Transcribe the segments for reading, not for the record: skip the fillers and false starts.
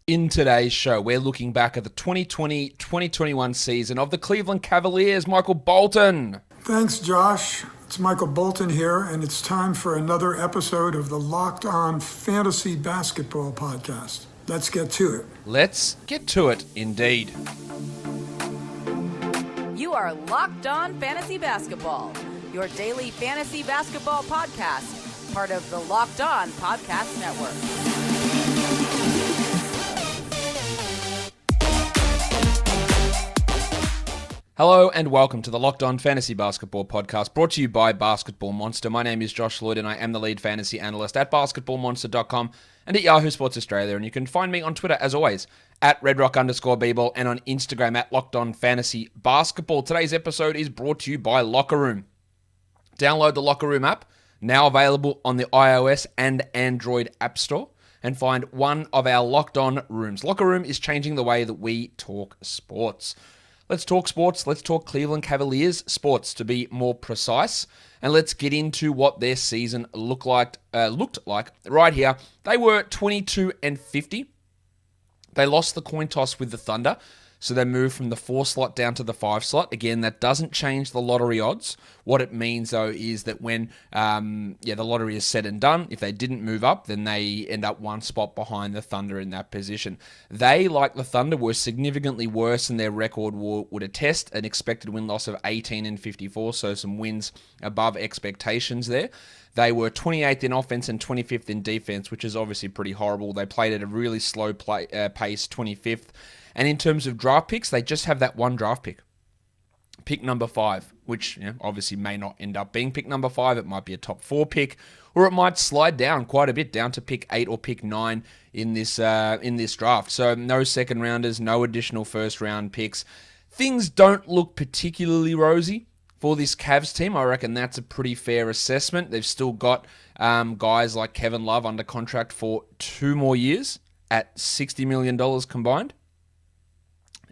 In today's show, we're looking back at the 2020-2021 season of the Cleveland Cavaliers. Michael Bolton. Thanks, Josh. It's Michael Bolton here, and it's time for another episode of the Locked On Fantasy Basketball Podcast. Let's get to it. Let's get to it, indeed. You are Locked On Fantasy Basketball, your daily fantasy basketball podcast, part of the Locked On Podcast Network. Hello and welcome to the Locked On Fantasy Basketball Podcast, brought to you by Basketball Monster. My name is Josh Lloyd and I am the lead fantasy analyst at basketballmonster.com and at Yahoo Sports Australia. And you can find me on Twitter, as always, at redrock_bball and on Instagram at Locked On Fantasy Basketball. Today's episode is brought to you by Locker Room. Download the Locker Room app, now available on the iOS and Android App Store, and find one of our Locked On rooms. Locker Room is changing the way that we talk sports. Let's talk sports. Let's talk Cleveland Cavaliers sports, to be more precise. And let's get into what their season looked like right here. They were 22-50. They lost the coin toss with the Thunder, so they moved from the 4 slot down to the 5 slot. Again, that doesn't change the lottery odds. What it means, though, is that when the lottery is said and done, if they didn't move up, then they end up 1 spot behind the Thunder in that position. They, like the Thunder, were significantly worse than their record would attest, an expected win-loss of 18-54, so some wins above expectations there. They were 28th in offense and 25th in defense, which is obviously pretty horrible. They played at a really slow pace, 25th. And in terms of draft picks, they just have that one draft pick. Pick number 5, which obviously may not end up being pick number 5. It might be a top 4 pick, or it might slide down quite a bit, down to pick 8 or pick 9 in this draft. So no second rounders, no additional first round picks. Things don't look particularly rosy for this Cavs team. I reckon that's a pretty fair assessment. They've still got guys like Kevin Love under contract for 2 more years at $60 million combined.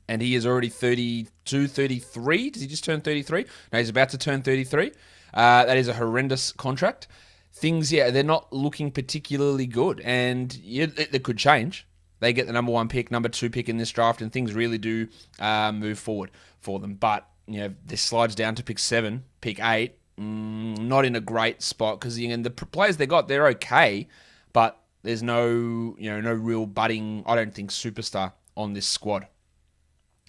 And he is already 32, 33. Does he just turn 33? No, he's about to turn 33. That is a horrendous contract. Things, they're not looking particularly good. And it could change. They get the number 1 pick, number 2 pick in this draft, and things really do move forward for them. But, this slides down to pick 7, pick 8. Not in a great spot, because the players they got, they're okay. But there's no real budding, I don't think, superstar on this squad.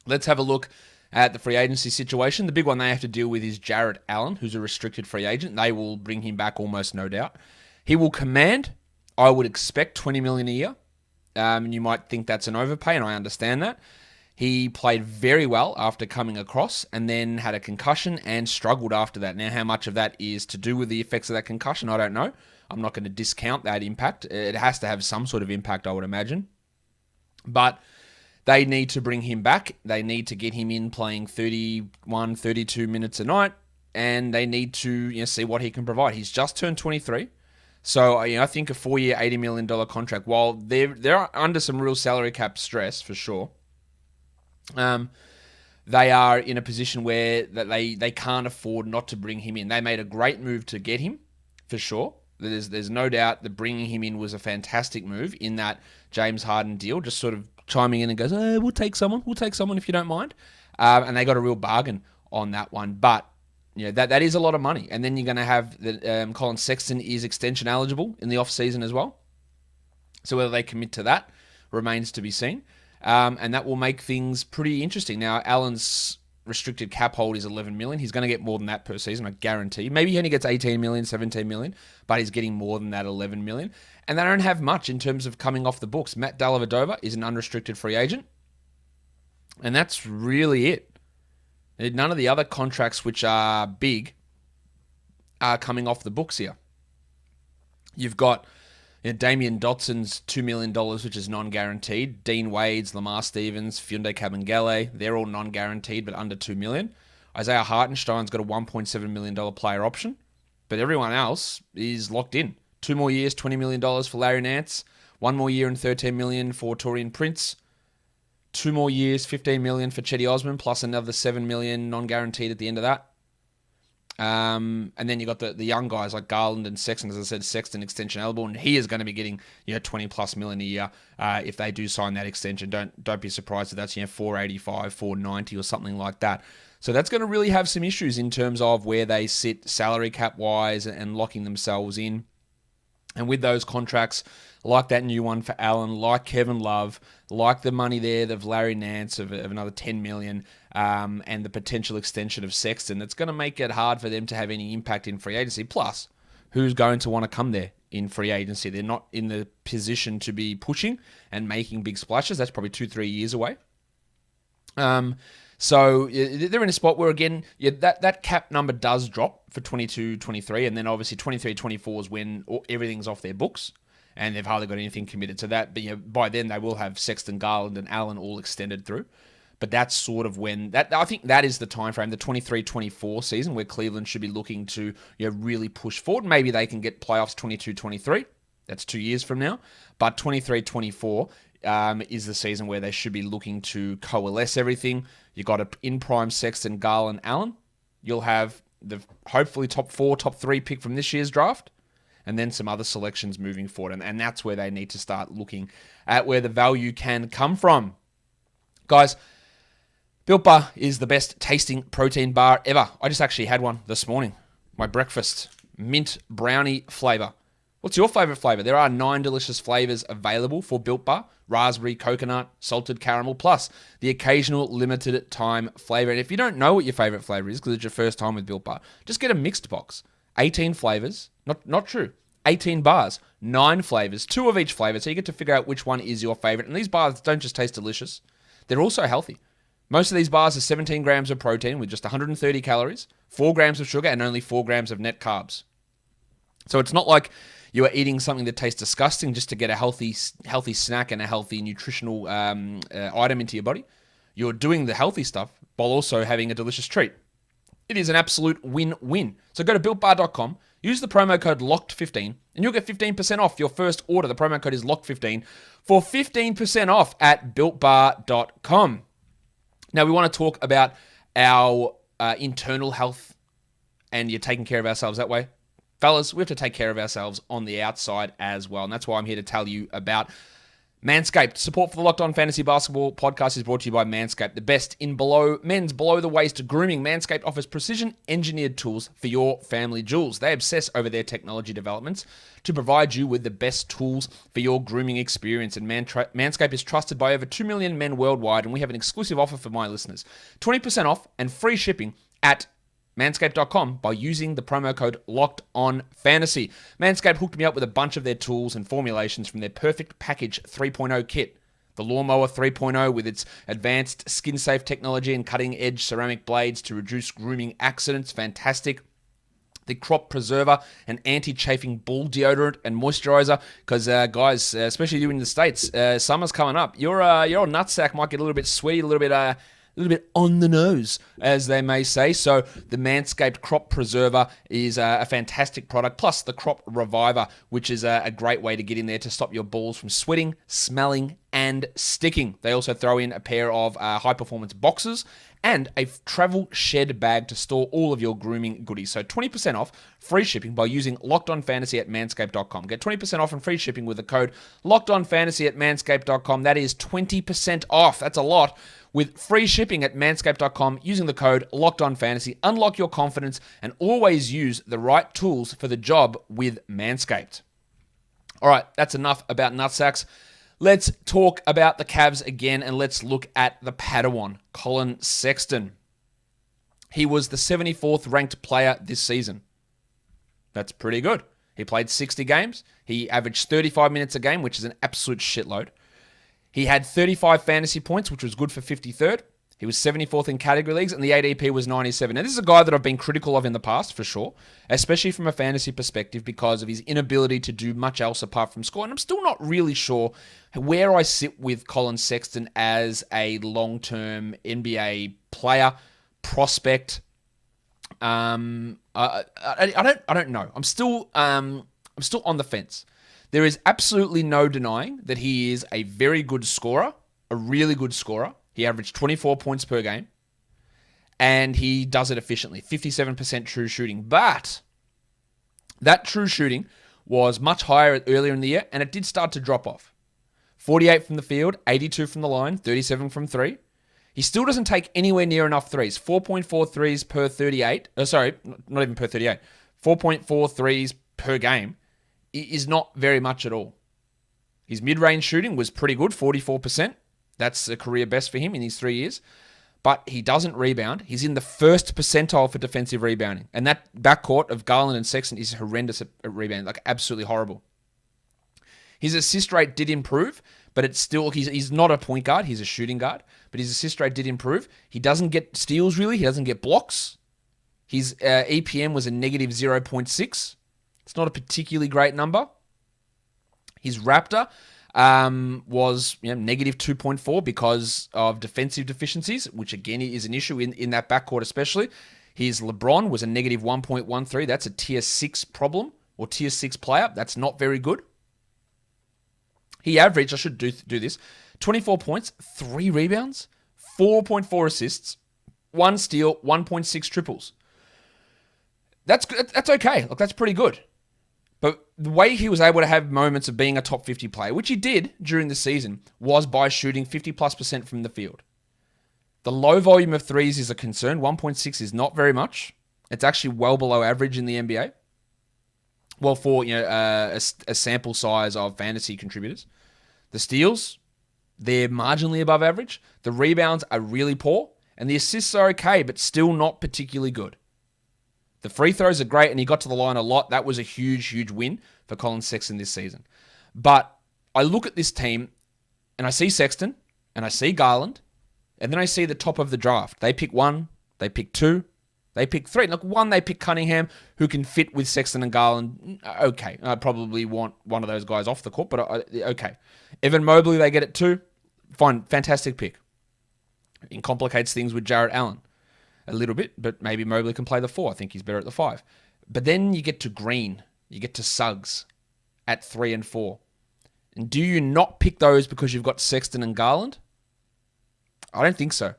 Let's have a look at the free agency situation. The big one they have to deal with is Jarrett Allen, who's a restricted free agent. They will bring him back almost no doubt. He will command, I would expect, $20 million a year. And you might think that's an overpay, and I understand that. He played very well after coming across and then had a concussion and struggled after that. Now, how much of that is to do with the effects of that concussion, I don't know. I'm not going to discount that impact. It has to have some sort of impact, I would imagine. But they need to bring him back. They need to get him in playing 31, 32 minutes a night, and they need to see what he can provide. He's just turned 23, so I think a 4-year, $80 million contract, while they're under some real salary cap stress for sure, they are in a position where that they can't afford not to bring him in. They made a great move to get him, for sure. There's no doubt that bringing him in was a fantastic move in that James Harden deal, just sort of chiming in and goes, we'll take someone if you don't mind. And they got a real bargain on that one. But that is a lot of money. And then you're going to have the Collin Sexton is extension eligible in the offseason as well. So whether they commit to that remains to be seen. And that will make things pretty interesting. Now, Allen's restricted cap hold is $11 million. He's going to get more than that per season, I guarantee. Maybe he only gets $18 million, $17 million, but he's getting more than that, $11 million. And they don't have much in terms of coming off the books. Maddie Dellavedova is an unrestricted free agent. And that's really it. None of the other contracts which are big are coming off the books here. You've got Damien Dotson's $2 million, which is non-guaranteed. Dean Wade's, Lamar Stevens, Funde Kabengele, they're all non-guaranteed, but under $2 million. Isaiah Hartenstein's got a $1.7 million player option, but everyone else is locked in. 2 more years, $20 million for Larry Nance. 1 more year and $13 million for Taurean Prince. 2 more years, $15 million for Chetty Osmond, plus another $7 million non-guaranteed at the end of that. And then you got the young guys like Garland and Sexton. As I said, Sexton extension eligible, and he is going to be getting 20+ million a year if they do sign that extension. Don't be surprised if that's 485, 490 or something like that. So that's going to really have some issues in terms of where they sit salary cap wise and locking themselves in. And with those contracts, like that new one for Allen, like Kevin Love, like the money there of Larry Nance of another 10 million, and the potential extension of Sexton, it's going to make it hard for them to have any impact in free agency. Plus, who's going to want to come there in free agency? They're not in the position to be pushing and making big splashes. That's probably 2-3 years away. So they're in a spot where, again, that cap number does drop for 22-23, and then obviously 23-24 is when everything's off their books, and they've hardly got anything committed to that. But by then they will have Sexton, Garland, and Allen all extended through. But that's sort of when I think that is the time frame, the 23-24 season, where Cleveland should be looking to really push forward. Maybe they can get playoffs 22-23. That's 2 years from now. But 23-24 is the season where they should be looking to coalesce everything. You got an in-prime Sexton, Garland, Allen. You'll have the hopefully top 4, top 3 pick from this year's draft, and then some other selections moving forward. And that's where they need to start looking at where the value can come from. Guys, Built Bar is the best tasting protein bar ever. I just actually had one this morning. My breakfast, mint brownie flavor. What's your favorite flavor? There are 9 delicious flavors available for Built Bar. Raspberry, coconut, salted caramel, plus the occasional limited time flavor. And if you don't know what your favorite flavor is because it's your first time with Built Bar, just get a mixed box. 18 flavors. Not true. 18 bars, 9 flavors, 2 of each flavor. So you get to figure out which one is your favorite. And these bars don't just taste delicious. They're also healthy. Most of these bars are 17 grams of protein with just 130 calories, 4 grams of sugar, and only 4 grams of net carbs. So it's not like you are eating something that tastes disgusting just to get a healthy snack and a healthy nutritional item into your body. You're doing the healthy stuff while also having a delicious treat. It is an absolute win-win. So go to BuiltBar.com, use the promo code LOCKED15, and you'll get 15% off your first order. The promo code is LOCKED15 for 15% off at BuiltBar.com. Now, we want to talk about our internal health, and you're taking care of ourselves that way. Fellas, we have to take care of ourselves on the outside as well, and that's why I'm here to tell you about Manscaped. Support for the Locked On Fantasy Basketball podcast is brought to you by Manscaped, the best in men's below-the-waist grooming. Manscaped offers precision-engineered tools for your family jewels. They obsess over their technology developments to provide you with the best tools for your grooming experience. And Manscaped is trusted by over 2 million men worldwide, and we have an exclusive offer for my listeners. 20% off and free shipping at Manscaped.com by using the promo code LOCKEDONFANTASY. Manscaped hooked me up with a bunch of their tools and formulations from their Perfect Package 3.0 kit. The Lawnmower 3.0 with its advanced skin-safe technology and cutting-edge ceramic blades to reduce grooming accidents. Fantastic. The Crop Preserver, an anti-chafing ball deodorant and moisturizer. Because, guys, especially you in the States, summer's coming up. Your nutsack might get a little bit sweaty, a little bit on the nose, as they may say. So the Manscaped Crop Preserver is a fantastic product, plus the Crop Reviver, which is a great way to get in there to stop your balls from sweating, smelling, and sticking. They also throw in a pair of high-performance boxers and a travel shed bag to store all of your grooming goodies. So 20% off, free shipping by using Locked On Fantasy at Manscaped.com. Get 20% off and free shipping with the code Locked On Fantasy at Manscaped.com. That is 20% off. That's a lot. With free shipping at Manscaped.com using the code LOCKEDONFANTASY. Unlock your confidence and always use the right tools for the job with Manscaped. All right, that's enough about nutsacks. Let's talk about the Cavs again, and let's look at the Padawan, Collin Sexton. He was the 74th ranked player this season. That's pretty good. He played 60 games. He averaged 35 minutes a game, which is an absolute shitload. He had 35 fantasy points, which was good for 53rd. He was 74th in category leagues, and the ADP was 97. Now, this is a guy that I've been critical of in the past, for sure, especially from a fantasy perspective because of his inability to do much else apart from score. And I'm still not really sure where I sit with Collin Sexton as a long-term NBA player, prospect. I don't know. I'm still on the fence. There is absolutely no denying that he is a very good scorer, a really good scorer. He averaged 24 points per game. and he does it efficiently. 57% true shooting. But that true shooting was much higher earlier in the year, and it did start to drop off. 48 from the field, 82 from the line, 37 from three. He still doesn't take anywhere near enough threes. 4.4 threes per 38. Not even per 38. 4.4 threes per game is not very much at all. His mid-range shooting was pretty good, 44%. That's a career best for him in these 3 years. But he doesn't rebound. He's in the first percentile for defensive rebounding. And that backcourt of Garland and Sexton is horrendous at rebounding, like absolutely horrible. His assist rate did improve, but it's still, he's not a point guard, he's a shooting guard, but his assist rate did improve. He doesn't get steals really, he doesn't get blocks. His EPM was a negative 0.6. It's not a particularly great number. His Raptor was negative 2.4 because of defensive deficiencies, which again is an issue in that backcourt especially. His LeBron was a negative 1.13. That's a tier 6 problem or tier 6 player. That's not very good. He averaged, I should do this, 24 points, 3 rebounds, 4.4 assists, 1 steal, 1.6 triples. That's okay. Look, that's pretty good. But the way he was able to have moments of being a top 50 player, which he did during the season, was by shooting 50+% from the field. The low volume of threes is a concern. 1.6 is not very much. It's actually well below average in the NBA. Well, for a sample size of fantasy contributors. The steals, they're marginally above average. The rebounds are really poor. And the assists are okay, but still not particularly good. The free throws are great, and he got to the line a lot. That was a huge, huge win for Collin Sexton this season. But I look at this team, and I see Sexton, and I see Garland, and then I see the top of the draft. They pick 1, they pick 2, they pick 3. Look, 1, they pick Cunningham, who can fit with Sexton and Garland. Okay, I probably want one of those guys off the court, but okay. Evan Mobley, they get at 2. Fine, fantastic pick. It complicates things with Jarrett Allen a little bit, but maybe Mobley can play the 4. I think he's better at the 5. But then you get to Green, you get to Suggs at 3 and 4. And do you not pick those because you've got Sexton and Garland? I don't think so.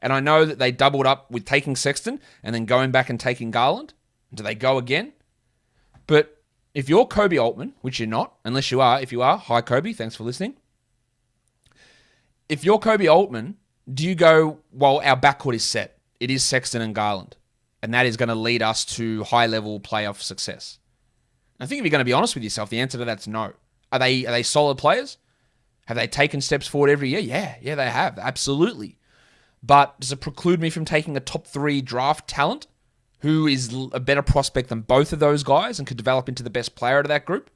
And I know that they doubled up with taking Sexton and then going back and taking Garland. Do they go again? But if you're Kobe Altman, which you're not, unless you are, if you are, hi Kobe, thanks for listening. If you're Kobe Altman, do you go, well, our backcourt is set. It is Sexton and Garland. And that is going to lead us to high-level playoff success. I think if you're going to be honest with yourself, the answer to that's no. Are they solid players? Have they taken steps forward every year? Yeah, they have. Absolutely. But does it preclude me from taking a top 3 draft talent who is a better prospect than both of those guys and could develop into the best player out of that group?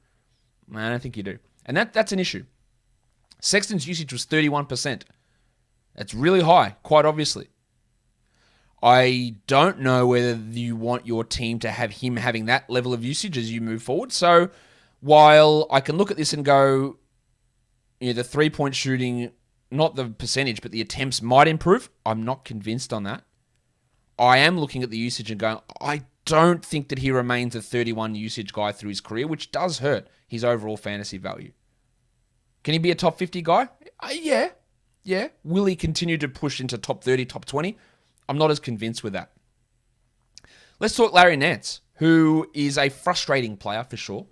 I don't think you do. And that's an issue. Sexton's usage was 31%. That's really high, quite obviously. I don't know whether you want your team to have him having that level of usage as you move forward. So while I can look at this and go, the 3-point shooting, not the percentage, but the attempts might improve, I'm not convinced on that. I am looking at the usage and going, I don't think that he remains a 31 usage guy through his career, which does hurt his overall fantasy value. Can he be a top 50 guy? Yeah. Will he continue to push into top 30, top 20? I'm not as convinced with that. Let's talk Larry Nance, who is a frustrating player for sure,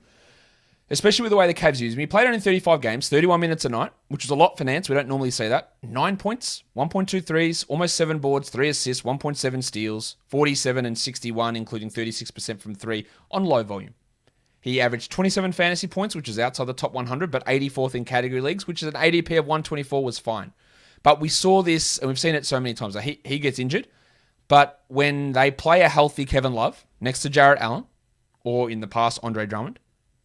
especially with the way the Cavs use him. He played only 35 games, 31 minutes a night, which is a lot for Nance. We don't normally see that. 9 points, 1.2 threes, almost 7 boards, 3 assists, 1.7 steals, 47 and 61, including 36% from 3 on low volume. He averaged 27 fantasy points, which is outside the top 100, but 84th in category leagues, which is an ADP of 124 was fine. But we saw this, and we've seen it so many times. He gets injured, but when they play a healthy Kevin Love next to Jarrett Allen, or in the past, Andre Drummond,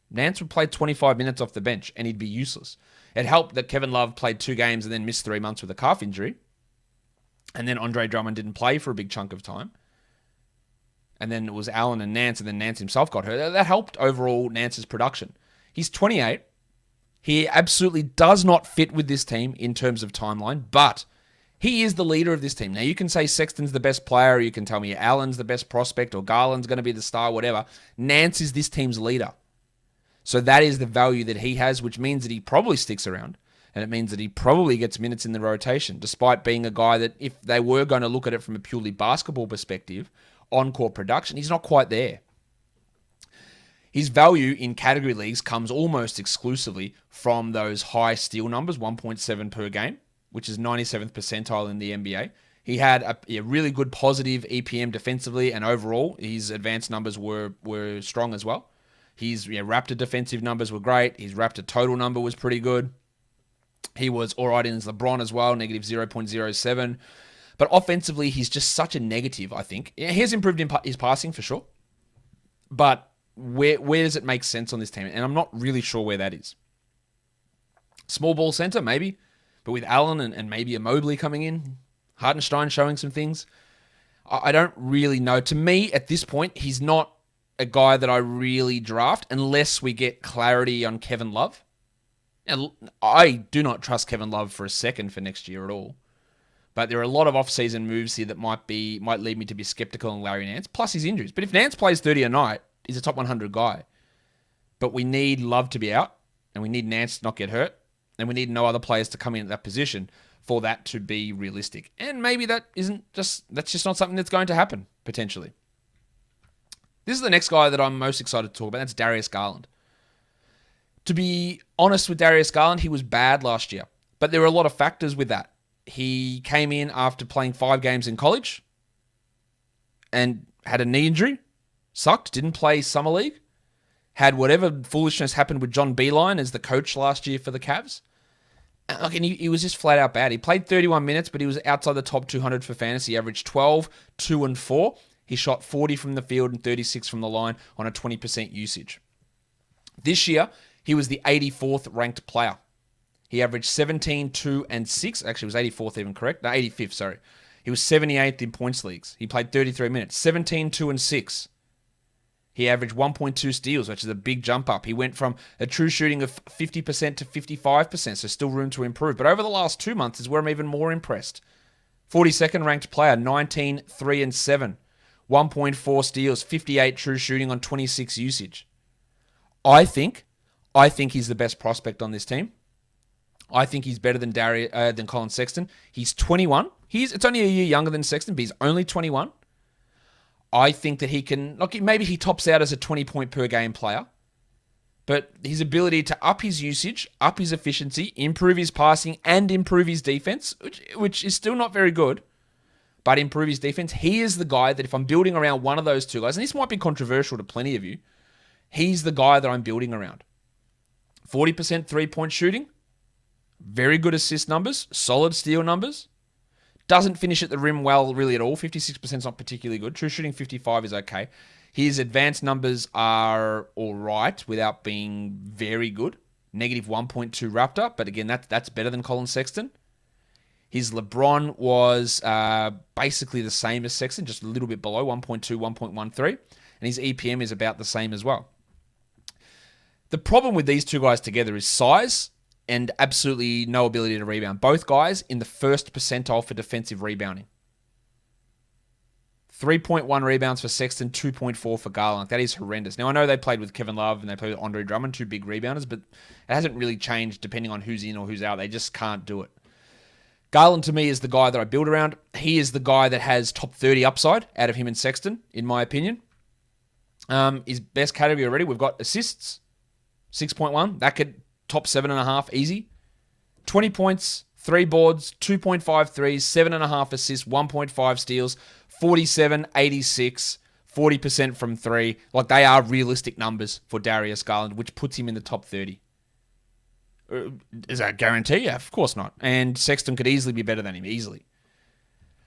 Nance would play 25 minutes off the bench, and he'd be useless. It helped that Kevin Love played 2 games and then missed 3 months with a calf injury, and then Andre Drummond didn't play for a big chunk of time. And then it was Allen and Nance, and then Nance himself got hurt. That helped overall Nance's production. He's 28. He absolutely does not fit with this team in terms of timeline, but he is the leader of this team. Now, you can say Sexton's the best player, or you can tell me Allen's the best prospect, or Garland's going to be the star, whatever. Nance is this team's leader. So that is the value that he has, which means that he probably sticks around. And it means that he probably gets minutes in the rotation, despite being a guy that if they were going to look at it from a purely basketball perspective, on-court production, he's not quite there. His value in category leagues comes almost exclusively from those high steal numbers, 1.7 per game, which is 97th percentile in the NBA. He had a really good positive EPM defensively, and overall, his advanced numbers were strong as well. His Raptor defensive numbers were great. His Raptor total number was pretty good. He was all right in his LeBron as well, negative 0.07. But offensively, he's just such a negative, I think. He has improved in his passing for sure. But where does it make sense on this team? And I'm not really sure where that is. Small ball center, maybe. But with Allen and maybe a Mobley coming in, Hartenstein showing some things, I don't really know. To me, at this point, he's not a guy that I really draft unless we get clarity on Kevin Love. And I do not trust Kevin Love for a second for next year at all. But there are a lot of off-season moves here that might lead me to be skeptical on Larry Nance, plus his injuries. But if Nance plays 30 a night, he's a top 100 guy. But we need Love to be out, and we need Nance to not get hurt, and we need no other players to come in at that position for that to be realistic. And maybe that's just not something that's going to happen, potentially. This is the next guy that I'm most excited to talk about. That's Darius Garland. To be honest with Darius Garland, he was bad last year. But there were a lot of factors with that. He came in after playing 5 games in college and had a knee injury. Sucked. Didn't play Summer League. Had whatever foolishness happened with John Beilein as the coach last year for the Cavs. And he was just flat out bad. He played 31 minutes, but he was outside the top 200 for fantasy. He averaged 12, 2, and 4. He shot 40 from the field and 36 from the line on a 20% usage. This year, he was the 84th ranked player. He averaged 17, 2, and 6. Actually, it was 84th even correct. No, 85th, sorry. He was 78th in points leagues. He played 33 minutes. 17, 2, and 6. He averaged 1.2 steals, which is a big jump up. He went from a true shooting of 50% to 55%, so still room to improve. But over the last 2 months is where I'm even more impressed. 42nd ranked player, 19, 3, and 7. 1.4 steals, 58 true shooting on 26 usage. I think he's the best prospect on this team. I think he's better than Collin Sexton. He's 21. It's only a year younger than Sexton, but he's only 21. I think that he can, maybe he tops out as a 20-point per game player, but his ability to up his usage, up his efficiency, improve his passing, and improve his defense, which is still not very good, but improve his defense, he is the guy that if I'm building around one of those two guys, and this might be controversial to plenty of you, he's the guy that I'm building around. 40% three-point shooting, very good assist numbers, solid steal numbers. Doesn't finish at the rim well really at all. 56% is not particularly good. True shooting 55 is okay. His advanced numbers are all right without being very good. Negative 1.2 Raptor, but again, that's better than Collin Sexton. His LeBron was basically the same as Sexton, just a little bit below, 1.2, 1.13. And his EPM is about the same as well. The problem with these two guys together is size and absolutely no ability to rebound. Both guys in the first percentile for defensive rebounding. 3.1 rebounds for Sexton, 2.4 for Garland. That is horrendous. Now, I know they played with Kevin Love and they played with Andre Drummond, 2 big rebounders, but it hasn't really changed depending on who's in or who's out. They just can't do it. Garland, to me, is the guy that I build around. He is the guy that has top 30 upside out of him and Sexton, in my opinion. His best category already, we've got assists, 6.1. That could top 7.5 easy. 20 points, 3 boards, 2.5 threes, 7.5 assists, 1.5 steals, 47, 86, 40% from 3. They are realistic numbers for Darius Garland, which puts him in the top 30. Is that a guarantee? Yeah, of course not. And Sexton could easily be better than him, easily.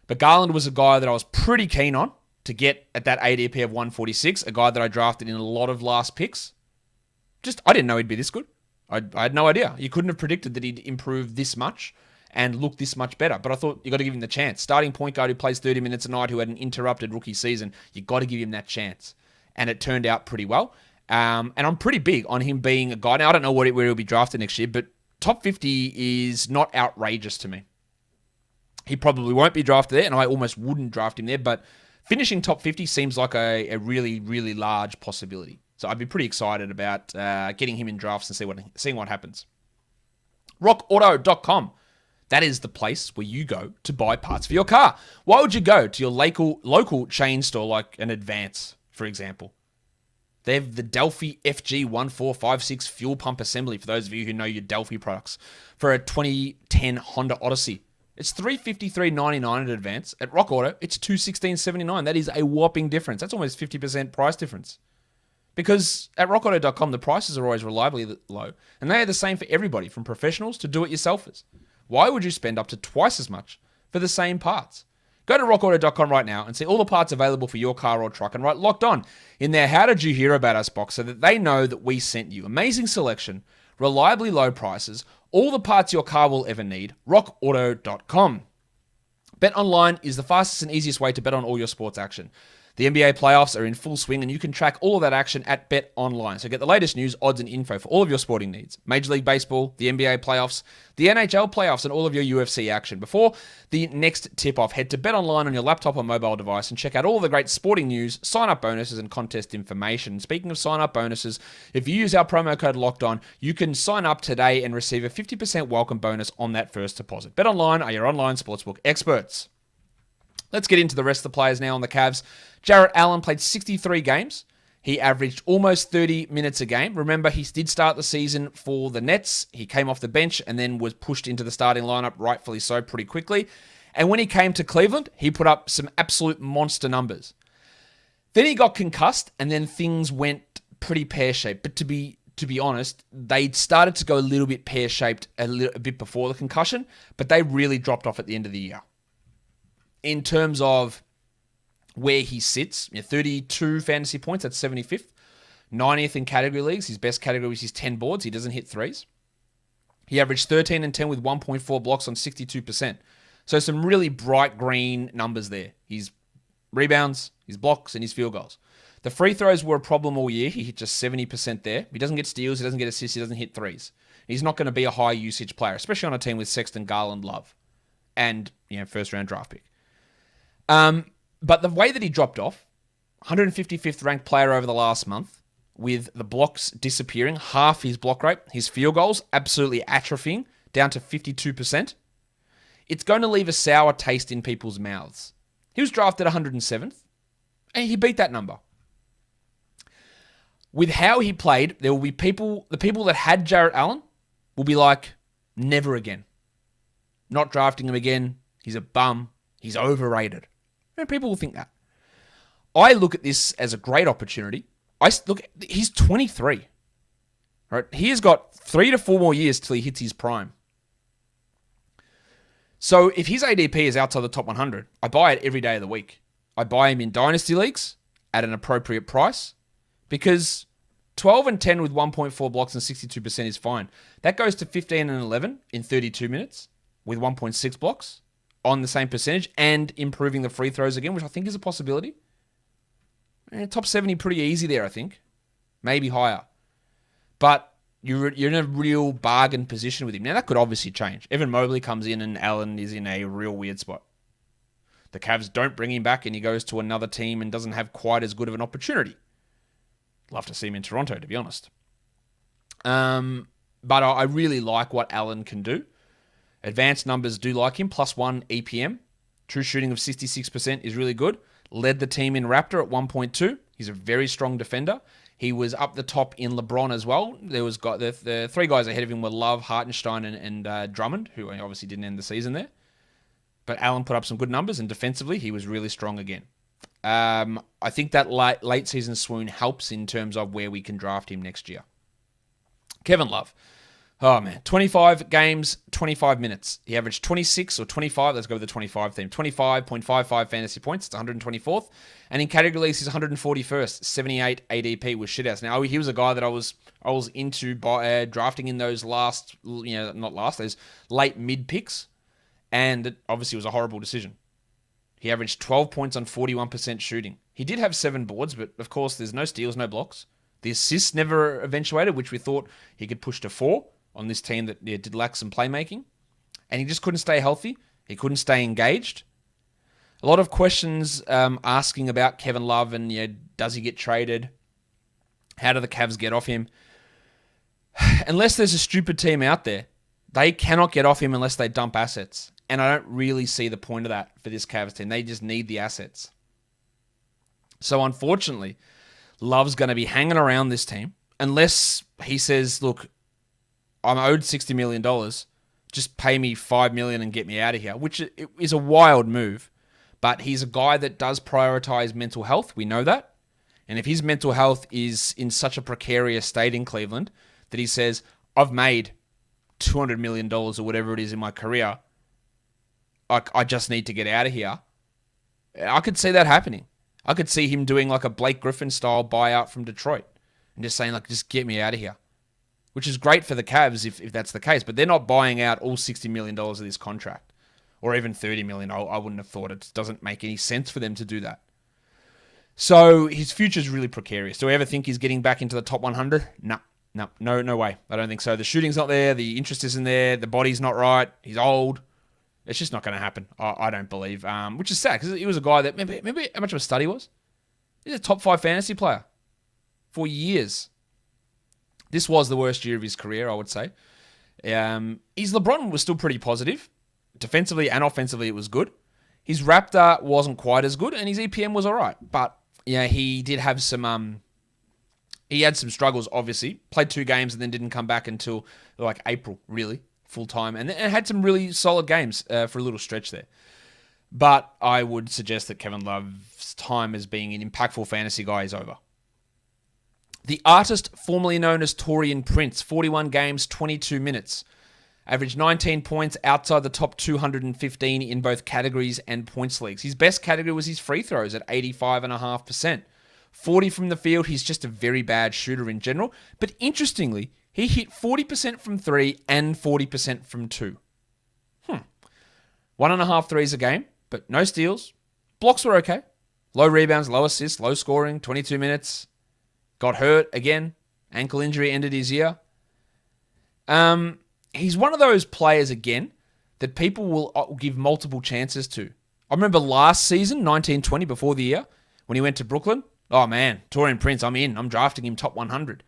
But Garland was a guy that I was pretty keen on to get at that ADP of 146, a guy that I drafted in a lot of last picks. I didn't know he'd be this good. I had no idea. You couldn't have predicted that he'd improve this much and look this much better. But I thought you got to give him the chance. Starting point guard who plays 30 minutes a night, who had an interrupted rookie season, you got to give him that chance. And it turned out pretty well. And I'm pretty big on him being a guy. Now, I don't know where he'll be drafted next year, but top 50 is not outrageous to me. He probably won't be drafted there, and I almost wouldn't draft him there, but finishing top 50 seems like a really, really large possibility. So I'd be pretty excited about getting him in drafts and seeing what happens. RockAuto.com. That is the place where you go to buy parts for your car. Why would you go to your local chain store like an Advance, for example? They have the Delphi FG1456 fuel pump assembly, for those of you who know your Delphi products, for a 2010 Honda Odyssey. It's $353.99 at Advance. At Rock Auto, it's $216.79. That is a whopping difference. That's almost 50% price difference. Because at rockauto.com, the prices are always reliably low, and they are the same for everybody, from professionals to do-it-yourselfers. Why would you spend up to twice as much for the same parts? Go to rockauto.com right now and see all the parts available for your car or truck and write Locked On in their How Did You Hear About Us box so that they know that we sent you. Amazing selection, reliably low prices, all the parts your car will ever need. rockauto.com. Bet online is the fastest and easiest way to bet on all your sports action. The NBA playoffs are in full swing, and you can track all of that action at Bet Online. So get the latest news, odds, and info for all of your sporting needs. Major League Baseball, the NBA playoffs, the NHL playoffs, and all of your UFC action. Before the next tip-off, head to Bet Online on your laptop or mobile device and check out all the great sporting news, sign-up bonuses, and contest information. Speaking of sign-up bonuses, if you use our promo code LOCKEDON, you can sign up today and receive a 50% welcome bonus on that first deposit. Bet Online are your online sportsbook experts. Let's get into the rest of the players now on the Cavs. Jarrett Allen played 63 games. He averaged almost 30 minutes a game. Remember, he did start the season for the Nets. He came off the bench and then was pushed into the starting lineup, rightfully so, pretty quickly. And when he came to Cleveland, he put up some absolute monster numbers. Then he got concussed, and then things went pretty pear-shaped. But to be honest, they started to go a little bit pear-shaped a bit before the concussion, but they really dropped off at the end of the year. In terms of where he sits, 32 fantasy points, that's 75th. 90th in category leagues. His best category is his 10 boards. He doesn't hit threes. He averaged 13 and 10 with 1.4 blocks on 62%. So some really bright green numbers there. His rebounds, his blocks, and his field goals. The free throws were a problem all year. He hit just 70% there. He doesn't get steals. He doesn't get assists. He doesn't hit threes. He's not going to be a high usage player, especially on a team with Sexton, Garland, Love, and first round draft pick. But the way that he dropped off, 155th ranked player over the last month, with the blocks disappearing, half his block rate, his field goals absolutely atrophying, down to 52%. It's going to leave a sour taste in people's mouths. He was drafted 107th, and he beat that number. With how he played, there will be the people that had Jarrett Allen will be like, never again. Not drafting him again. He's a bum. He's overrated. And people will think that. I look at this as a great opportunity. He's 23. Right? He has got 3 to 4 more years till he hits his prime. So if his ADP is outside the top 100, I buy it every day of the week. I buy him in dynasty leagues at an appropriate price because 12 and 10 with 1.4 blocks and 62% is fine. That goes to 15 and 11 in 32 minutes with 1.6 blocks on the same percentage and improving the free throws again, which I think is a possibility. Top 70 pretty easy there, I think. Maybe higher. But you're in a real bargain position with him. Now, that could obviously change. Evan Mobley comes in and Allen is in a real weird spot. The Cavs don't bring him back and he goes to another team and doesn't have quite as good of an opportunity. Love to see him in Toronto, to be honest. But I really like what Allen can do. Advanced numbers do like him. +1 EPM. True shooting of 66% is really good. Led the team in Raptor at 1.2. He's a very strong defender. He was up the top in LeBron as well. There was the 3 guys ahead of him were Love, Hartenstein, and Drummond, who obviously didn't end the season there. But Allen put up some good numbers, and defensively, he was really strong again. I think that late season swoon helps in terms of where we can draft him next year. Kevin Love. Oh, man. 25 games, 25 minutes. He averaged 26 or 25. Let's go with the 25 theme. 25.55 fantasy points. It's 124th. And in category leagues, he's 141st. 78 ADP with shitouts. Now, he was a guy that I was into drafting in those those late mid picks. And it obviously was a horrible decision. He averaged 12 points on 41% shooting. He did have 7 boards, but of course, there's no steals, no blocks. The assists never eventuated, which we thought he could push to 4 on this team that did lack some playmaking. And he just couldn't stay healthy. He couldn't stay engaged. A lot of questions asking about Kevin Love and does he get traded? How do the Cavs get off him? Unless there's a stupid team out there They cannot get off him unless they dump assets. And I don't really see the point of that for this Cavs team. They just need the assets. So unfortunately, Love's going to be hanging around this team unless he says, look, I'm owed $60 million. Just pay me $5 million and get me out of here, which is a wild move. But he's a guy that does prioritize mental health. We know that. And if his mental health is in such a precarious state in Cleveland that he says, I've made $200 million or whatever it is in my career, I just need to get out of here. I could see that happening. I could see him doing like a Blake Griffin style buyout from Detroit and just saying, like, just get me out of here. Which is great for the Cavs if that's the case, but they're not buying out all $60 million of this contract. Or even $30 million. I wouldn't have thought. It doesn't make any sense for them to do that. So his future is really precarious. Do I ever think he's getting back into the top 100? No way. I don't think so. The shooting's not there. The interest isn't there. The body's not right. He's old. It's just not going to happen. I don't believe. Which is sad because he was a guy that, remember how much of a stud he was? He's a top 5 fantasy player for years. This was the worst year of his career, I would say. His LeBron was still pretty positive. Defensively and offensively, it was good. His Raptor wasn't quite as good, and his EPM was all right. But yeah, he did have some. He had some struggles, obviously. Played 2 games and then didn't come back until like April, really, full time, and had some really solid games for a little stretch there. But I would suggest that Kevin Love's time as being an impactful fantasy guy is over. The artist formerly known as Taurean Prince, 41 games, 22 minutes. Averaged 19 points outside the top 215 in both categories and points leagues. His best category was his free throws at 85.5%. 40 from the field. He's just a very bad shooter in general. But interestingly, he hit 40% from 3 and 40% from 2. 1.5 threes a game, but no steals. Blocks were okay. Low rebounds, low assists, low scoring, 22 minutes. Got hurt again. Ankle injury ended his year. He's one of those players, again, that people will give multiple chances to. I remember last season, 19-20, before the year, when he went to Brooklyn. Oh, man, Taurean Prince, I'm in. I'm drafting him top 100.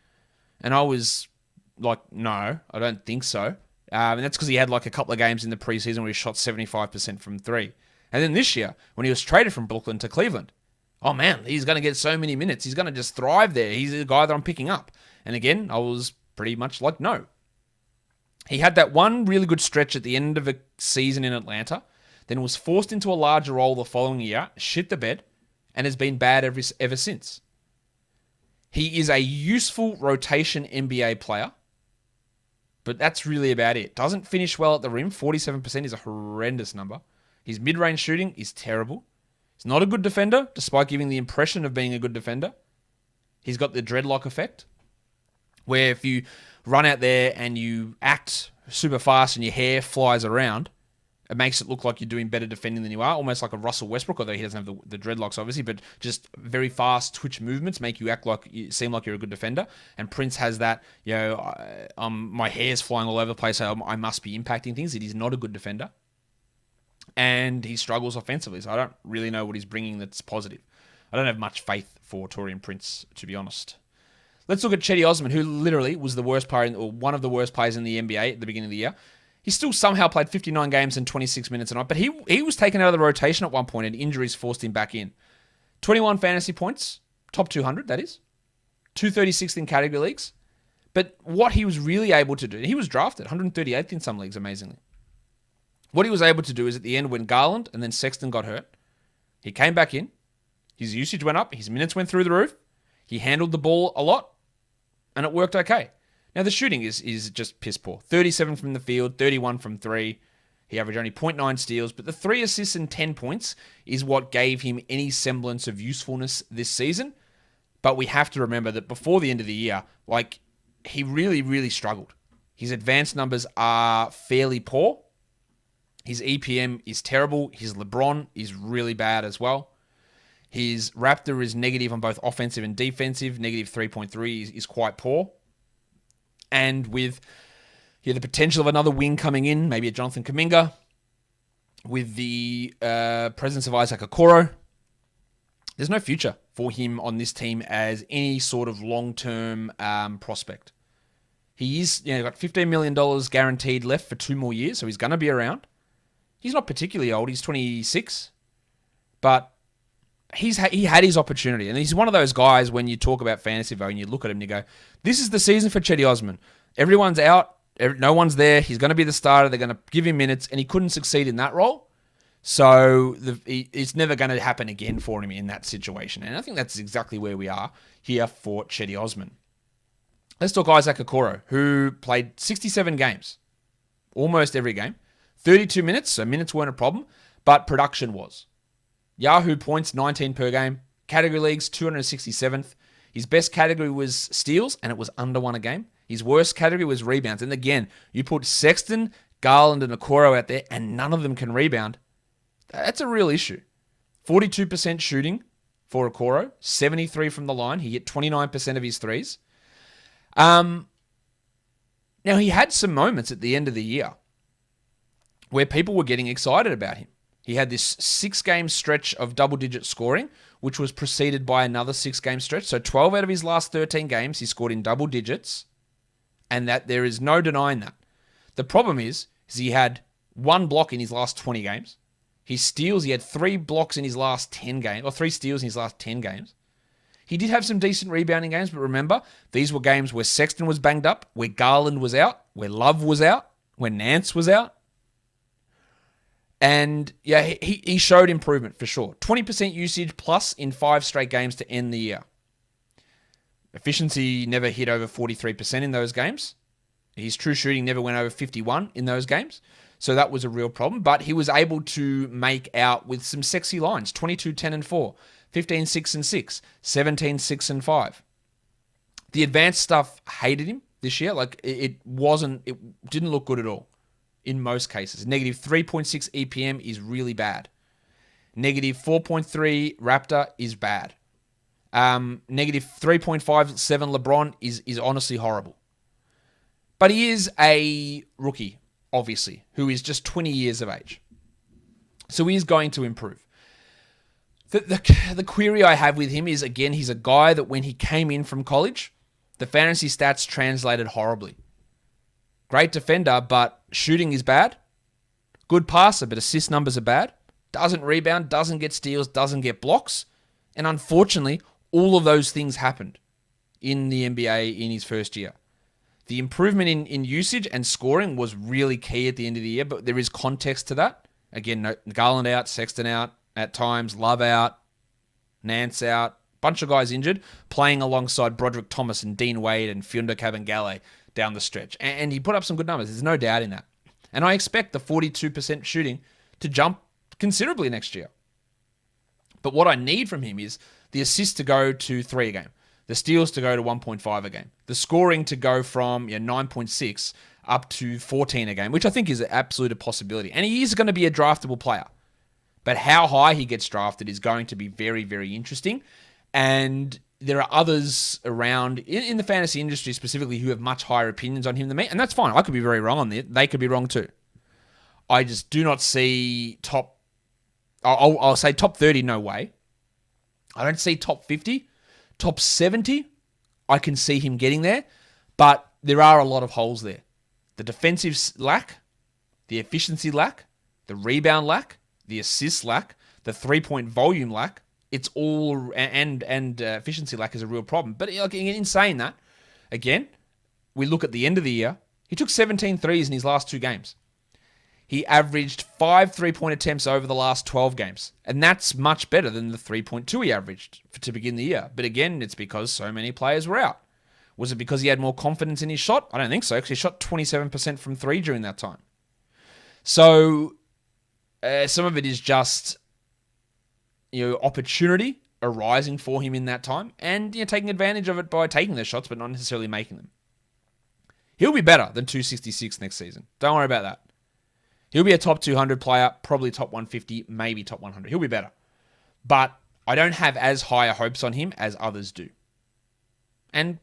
And I was like, no, I don't think so. And that's because he had like a couple of games in the preseason where he shot 75% from 3. And then this year, when he was traded from Brooklyn to Cleveland, oh, man, he's going to get so many minutes. He's going to just thrive there. He's a guy that I'm picking up. And again, I was pretty much like, no. He had that one really good stretch at the end of a season in Atlanta, then was forced into a larger role the following year, shit the bed, and has been bad ever since. He is a useful rotation NBA player, but that's really about it. Doesn't finish well at the rim. 47% is a horrendous number. His mid-range shooting is terrible. He's not a good defender, despite giving the impression of being a good defender. He's got the dreadlock effect, where if you run out there and you act super fast and your hair flies around, it makes it look like you're doing better defending than you are, almost like a Russell Westbrook, although he doesn't have the dreadlocks, obviously, but just very fast twitch movements make you seem like you're a good defender. And Prince has that, my hair's flying all over the place, so I must be impacting things. He's not a good defender. And he struggles offensively, so I don't really know what he's bringing that's positive. I don't have much faith for Taurean Prince, to be honest. Let's look at Chetty Osmond, who literally was the worst player, or one of the worst players in the NBA at the beginning of the year. He still somehow played 59 games and 26 minutes a night, but he was taken out of the rotation at one point and injuries forced him back in. 21 fantasy points, top 200, that is. 236th in category leagues. But what he was really able to do, he was drafted 138th in some leagues, amazingly. What he was able to do is at the end when Garland and then Sexton got hurt, he came back in, his usage went up, his minutes went through the roof, he handled the ball a lot, and it worked okay. Now, the shooting is just piss poor. 37 from the field, 31 from 3. He averaged only 0.9 steals, but the 3 assists and 10 points is what gave him any semblance of usefulness this season. But we have to remember that before the end of the year, he really, really struggled. His advanced numbers are fairly poor. His EPM is terrible. His LeBron is really bad as well. His Raptor is negative on both offensive and defensive. Negative 3.3 is quite poor. And with the potential of another wing coming in, maybe a Jonathan Kuminga, with the presence of Isaac Okoro, there's no future for him on this team as any sort of long-term prospect. He's got $15 million guaranteed left for 2 more years, so he's going to be around. He's not particularly old. He's 26. But he had his opportunity. And he's one of those guys when you talk about fantasy value and you look at him and you go, this is the season for Chetty Osmond. Everyone's out. No one's there. He's going to be the starter. They're going to give him minutes. And he couldn't succeed in that role. So it's never going to happen again for him in that situation. And I think that's exactly where we are here for Chetty Osmond. Let's talk Isaac Okoro, who played 67 games, almost every game. 32 minutes, so minutes weren't a problem, but production was. Yahoo points, 19 per game. Category leagues, 267th. His best category was steals, and it was under 1 a game. His worst category was rebounds. And again, you put Sexton, Garland, and Okoro out there, and none of them can rebound. That's a real issue. 42% shooting for Okoro, 73 from the line. He hit 29% of his threes. Now, he had some moments at the end of the year where people were getting excited about him. He had this 6-game stretch of double-digit scoring, which was preceded by another 6-game stretch. So 12 out of his last 13 games, he scored in double digits, and that there is no denying that. The problem is he had 1 block in his last 20 games. His steals, he had 3 blocks in his last 10 games, or 3 steals in his last 10 games. He did have some decent rebounding games, but remember, these were games where Sexton was banged up, where Garland was out, where Love was out, where Nance was out. And yeah, he showed improvement for sure. 20% usage plus in 5 straight games to end the year. Efficiency never hit over 43% in those games. His true shooting never went over 51 in those games. So that was a real problem. But he was able to make out with some sexy lines. 22, 10, and 4. 15, 6, and 6. 17, 6, and 5. The advanced stuff hated him this year. Like, it didn't look good at all in most cases. Negative 3.6 EPM is really bad. Negative 4.3 Raptor is bad. Negative 3.57 LeBron is honestly horrible. But he is a rookie, obviously, who is just 20 years of age. So he is going to improve. The query I have with him is, again, he's a guy that when he came in from college, the fantasy stats translated horribly. Great defender, but shooting is bad. Good passer, but assist numbers are bad. Doesn't rebound, doesn't get steals, doesn't get blocks. And unfortunately, all of those things happened in the NBA in his first year. The improvement in usage and scoring was really key at the end of the year, but there is context to that. Again, Garland out, Sexton out at times, Love out, Nance out, bunch of guys injured, playing alongside Broderick Thomas and Dean Wade and Funda Kabengele down the stretch. And he put up some good numbers. There's no doubt in that. And I expect the 42% shooting to jump considerably next year. But what I need from him is the assists to go to 3 a game, the steals to go to 1.5 a game, the scoring to go from 9.6 up to 14 a game, which I think is an absolute possibility. And he is going to be a draftable player. But how high he gets drafted is going to be very, very interesting. And there are others around in the fantasy industry specifically who have much higher opinions on him than me. And that's fine. I could be very wrong on it. They could be wrong too. I just do not see I'll say top 30, no way. I don't see top 50. Top 70, I can see him getting there. But there are a lot of holes there. The defensive lack, the efficiency lack, the rebound lack, the assist lack, the 3-point volume lack. It's all, and efficiency lack is a real problem. But in saying that, again, we look at the end of the year. He took 17 threes in his last 2 games. He averaged 5 3-point attempts over the last 12 games. And that's much better than the 3.2 he averaged to begin the year. But again, it's because so many players were out. Was it because he had more confidence in his shot? I don't think so, because he shot 27% from 3 during that time. So some of it is just opportunity arising for him in that time and taking advantage of it by taking the shots but not necessarily making them. He'll be better than 266 next season. Don't worry about that. He'll be a top 200 player, probably top 150, maybe top 100. He'll be better. But I don't have as higher hopes on him as others do. And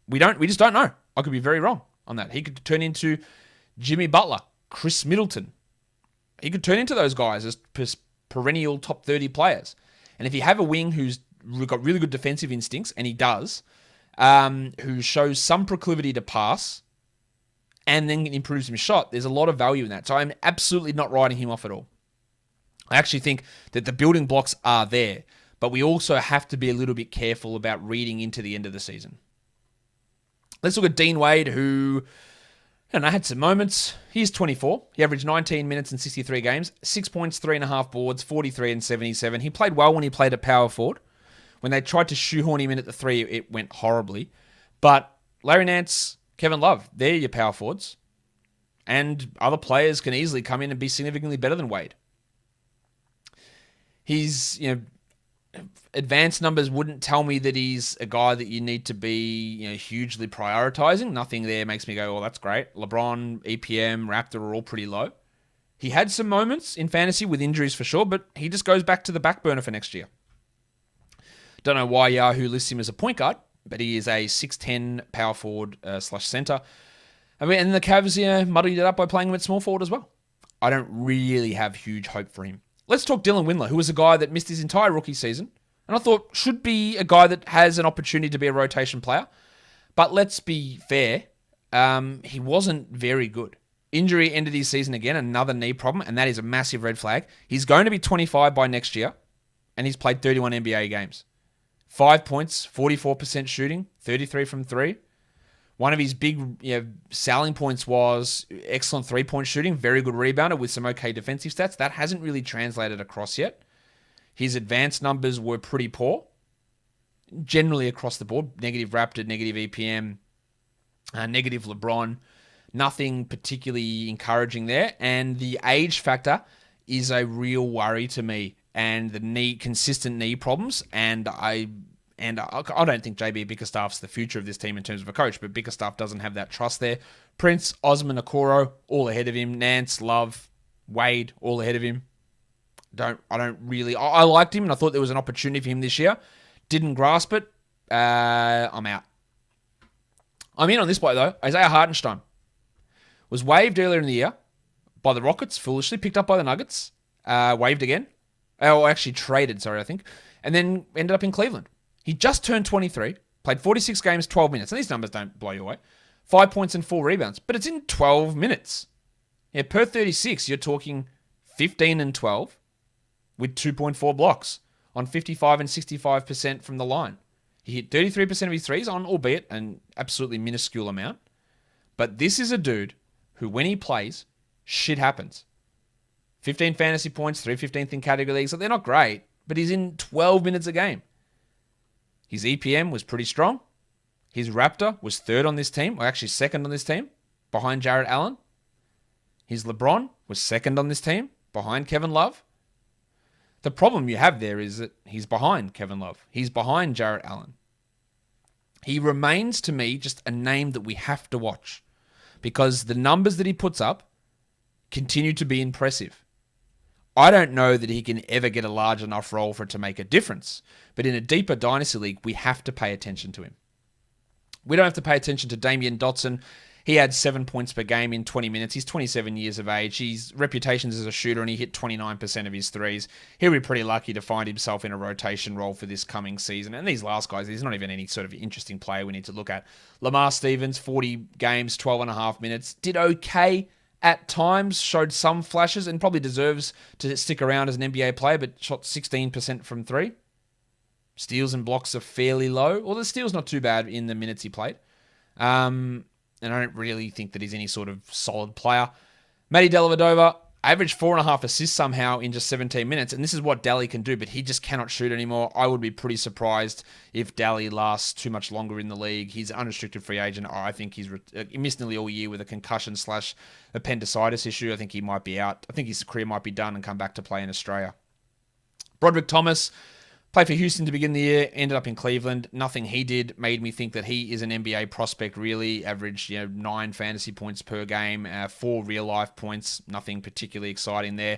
we just don't know. I could be very wrong on that. He could turn into Jimmy Butler, Chris Middleton. He could turn into those guys as perennial top 30 players. And if you have a wing who's got really good defensive instincts, and he does, who shows some proclivity to pass, and then improves his shot, there's a lot of value in that. So I'm absolutely not writing him off at all. I actually think that the building blocks are there, but we also have to be a little bit careful about reading into the end of the season. Let's look at Dean Wade, who, I had some moments. He's 24. He averaged 19 minutes in 63 games, 6 points, 3.5 boards, 43 and 77. He played well when he played at power forward. When they tried to shoehorn him in at the 3, it went horribly. But Larry Nance, Kevin Love, they're your power forwards. And other players can easily come in and be significantly better than Wade. His, advanced numbers wouldn't tell me that he's a guy that you need to be, hugely prioritizing. Nothing there makes me go, oh, that's great. LeBron, EPM, Raptor are all pretty low. He had some moments in fantasy with injuries for sure, but he just goes back to the back burner for next year. Don't know why Yahoo lists him as a point guard, but he is a 6'10 power forward / center. And the Cavs muddied it up by playing him at small forward as well. I don't really have huge hope for him. Let's talk Dylan Windler, who was a guy that missed his entire rookie season, and I thought should be a guy that has an opportunity to be a rotation player. But let's be fair, he wasn't very good. Injury ended his season again, another knee problem, and that is a massive red flag. He's going to be 25 by next year, and he's played 31 NBA games. 5 points, 44% shooting, 33 from 3. One of his big selling points was excellent three-point shooting, very good rebounder with some okay defensive stats. That hasn't really translated across yet. His advanced numbers were pretty poor, generally across the board. Negative Raptor, negative EPM, negative LeBron. Nothing particularly encouraging there. And the age factor is a real worry to me. And the consistent knee problems. And I don't think JB Bickerstaff's the future of this team in terms of a coach, but Bickerstaff doesn't have that trust there. Prince, Osmond, Okoro, all ahead of him. Nance, Love, Wade, all ahead of him. I liked him and I thought there was an opportunity for him this year. Didn't grasp it. I'm out. I'm in on this bloke though. Isaiah Hartenstein was waived earlier in the year by the Rockets, foolishly, picked up by the Nuggets, waived again. Actually traded, I think. And then ended up in Cleveland. He just turned 23, played 46 games, 12 minutes. And these numbers don't blow you away. 5 points and 4 rebounds. But it's in 12 minutes. Per 36, you're talking 15 and 12 with 2.4 blocks on 55 and 65% from the line. He hit 33% of his threes on, albeit an absolutely minuscule amount. But this is a dude who, when he plays, shit happens. 15 fantasy points, 315th in category leagues. So they're not great, but he's in 12 minutes a game. His EPM was pretty strong. His Raptor was third on this team, or actually second on this team, behind Jarrett Allen. His LeBron was second on this team, behind Kevin Love. The problem you have there is that he's behind Kevin Love. He's behind Jarrett Allen. He remains, to me, just a name that we have to watch because the numbers that he puts up continue to be impressive. I don't know that he can ever get a large enough role for it to make a difference, but in a deeper dynasty league, we have to pay attention to him. We don't have to pay attention to Damien Dotson. He had 7 points per game in 20 minutes. He's 27 years of age. His reputation as a shooter, and he hit 29% of his threes. He'll be pretty lucky to find himself in a rotation role for this coming season. And these last guys, there's not even any sort of interesting player we need to look at. Lamar Stevens, 40 games, 12.5 minutes. Did okay at times, showed some flashes, and probably deserves to stick around as an NBA player, but shot 16% from 3. Steals and blocks are fairly low. Well, the steals not too bad in the minutes he played. And I don't really think that he's any sort of solid player. Maddie Dellavedova averaged 4.5 assists somehow in just 17 minutes, and this is what Dally can do, but he just cannot shoot anymore. I would be pretty surprised if Dally lasts too much longer in the league. He's an unrestricted free agent. I think he missed nearly all year with a concussion / appendicitis issue. I think he might be out. I think his career might be done and come back to play in Australia. Broderick Thomas played for Houston to begin the year, ended up in Cleveland. Nothing he did made me think that he is an NBA prospect, really. Averaged 9 fantasy points per game, 4 real-life points. Nothing particularly exciting there.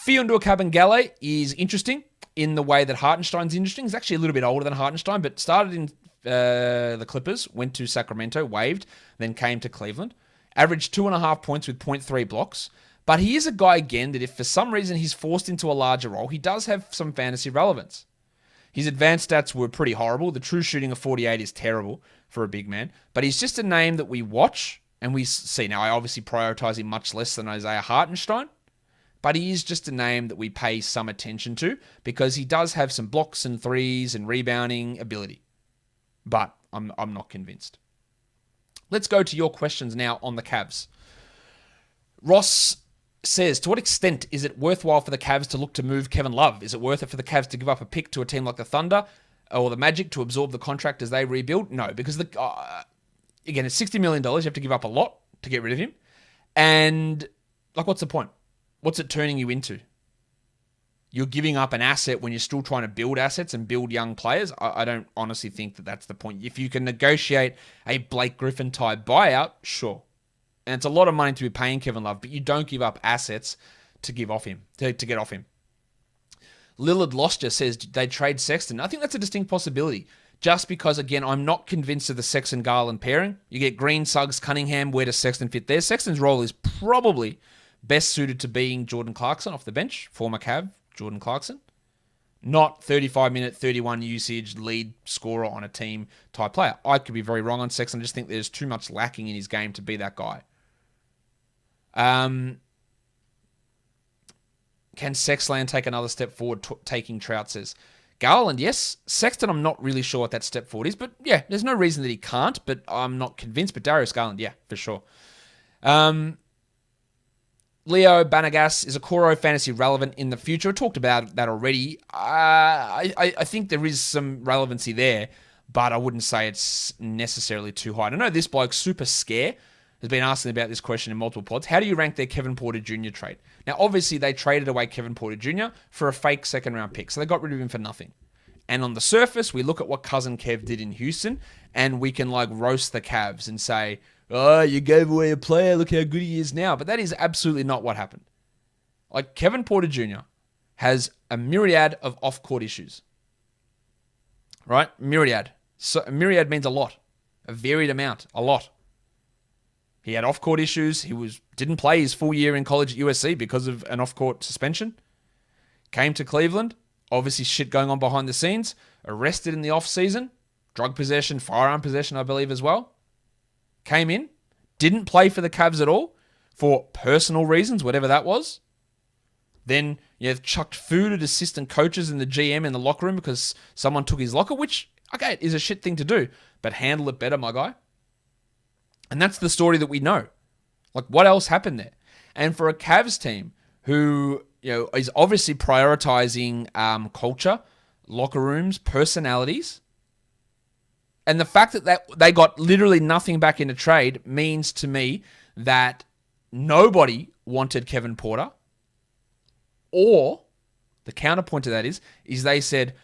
Fiondur Kabengele is interesting in the way that Hartenstein's interesting. He's actually a little bit older than Hartenstein, but started in the Clippers, went to Sacramento, waived, then came to Cleveland. Averaged 2.5 points with 0.3 blocks. But he is a guy, again, that if for some reason he's forced into a larger role, he does have some fantasy relevance. His advanced stats were pretty horrible. The true shooting of 48 is terrible for a big man. But he's just a name that we watch And we see now, I obviously prioritize him much less than Isaiah Hartenstein, but he is just a name that we pay some attention to because he does have some blocks and threes and rebounding ability. But I'm not convinced. Let's go to your questions now on the Cavs. Ross says, to what extent is it worthwhile for the Cavs to look to move Kevin Love? Is it worth it for the Cavs to give up a pick to a team like the Thunder or the Magic to absorb the contract as they rebuild? No, because again, it's $60 million. You have to give up a lot to get rid of him. And what's the point? What's it turning you into? You're giving up an asset when you're still trying to build assets and build young players. I don't honestly think that that's the point. If you can negotiate a Blake Griffin type buyout, sure. And it's a lot of money to be paying Kevin Love, but you don't give up assets to give off him, to get off him. Lillard Loster says they trade Sexton. I think that's a distinct possibility. Just because, again, I'm not convinced of the Sexton-Garland pairing. You get Green, Suggs, Cunningham. Where does Sexton fit there? Sexton's role is probably best suited to being Jordan Clarkson off the bench, former Cav, Jordan Clarkson. Not 35-minute, 31 usage, lead scorer on a team type player. I could be very wrong on Sexton. I just think there's too much lacking in his game to be that guy. Can Sexland take another step forward, taking Trout says? Garland, yes. Sexton, I'm not really sure what that step forward is, but yeah, there's no reason that he can't, but I'm not convinced. But Darius Garland, yeah, for sure. Leo Banagas, is Okoro fantasy relevant in the future? I talked about that already. I think there is some relevancy there, but I wouldn't say it's necessarily too high. I know this bloke, Super Scare, has been asking about this question in multiple pods. How do you rank their Kevin Porter Jr. trade? Now, obviously, they traded away Kevin Porter Jr. for a fake second-round pick, so they got rid of him for nothing. And on the surface, we look at what Cousin Kev did in Houston, and we can roast the Cavs and say, oh, you gave away a player, look how good he is now. But that is absolutely not what happened. Kevin Porter Jr. has a myriad of off-court issues. Right? Myriad. So a myriad means a lot. A varied amount. A lot. He had off-court issues. He didn't play his full year in college at USC because of an off-court suspension. Came to Cleveland. Obviously shit going on behind the scenes. Arrested in the off-season. Drug possession, firearm possession, I believe, as well. Came in. Didn't play for the Cavs at all for personal reasons, whatever that was. Then you've chucked food at assistant coaches and the GM in the locker room because someone took his locker, which, okay, is a shit thing to do. But handle it better, my guy. And that's the story that we know. What else happened there? And for a Cavs team who, is obviously prioritizing culture, locker rooms, personalities, and the fact that they got literally nothing back in a trade means to me that nobody wanted Kevin Porter, or the counterpoint to that is they said,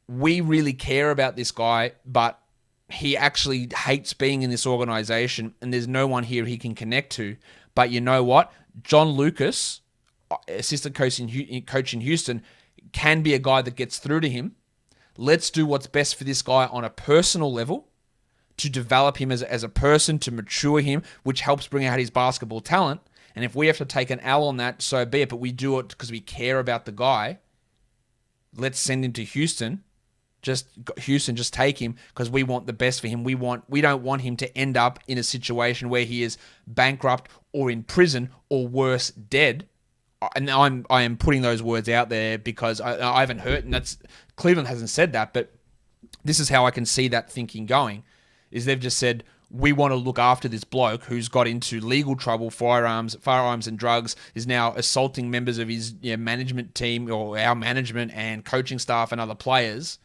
we really care about this guy, but he actually hates being in this organization and there's no one here he can connect to. But you know what? John Lucas, assistant coach in Houston, can be a guy that gets through to him. Let's do what's best for this guy on a personal level to develop him as a person, to mature him, which helps bring out his basketball talent. And if we have to take an L on that, so be it. But we do it because we care about the guy. Let's send him to Houston. Just take him because we want the best for him. We don't want him to end up in a situation where he is bankrupt or in prison or worse, dead. And I am putting those words out there because I haven't heard, and Cleveland hasn't said that, but this is how I can see that thinking going, is they've just said, we want to look after this bloke who's got into legal trouble, firearms and drugs, is now assaulting members of his management team or our management and coaching staff and other players,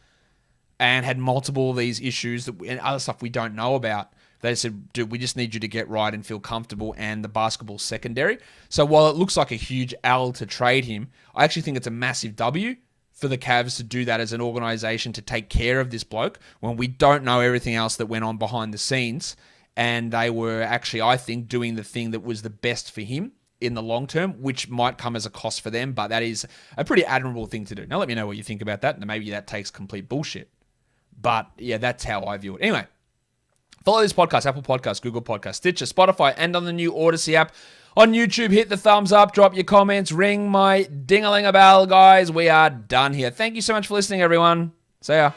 and had multiple of these issues and other stuff we don't know about. They said, dude, we just need you to get right and feel comfortable, and the basketball secondary. So while it looks like a huge L to trade him, I actually think it's a massive W for the Cavs to do that as an organization, to take care of this bloke when we don't know everything else that went on behind the scenes. And they were actually, I think, doing the thing that was the best for him in the long term, which might come as a cost for them, but that is a pretty admirable thing to do. Now let me know what you think about that, and maybe that takes complete bullshit. But yeah, that's how I view it. Anyway, follow this podcast, Apple Podcasts, Google Podcasts, Stitcher, Spotify, and on the new Odyssey app. On YouTube, hit the thumbs up, drop your comments, ring my ding-a-ling-a-bell, guys. We are done here. Thank you so much for listening, everyone. See ya.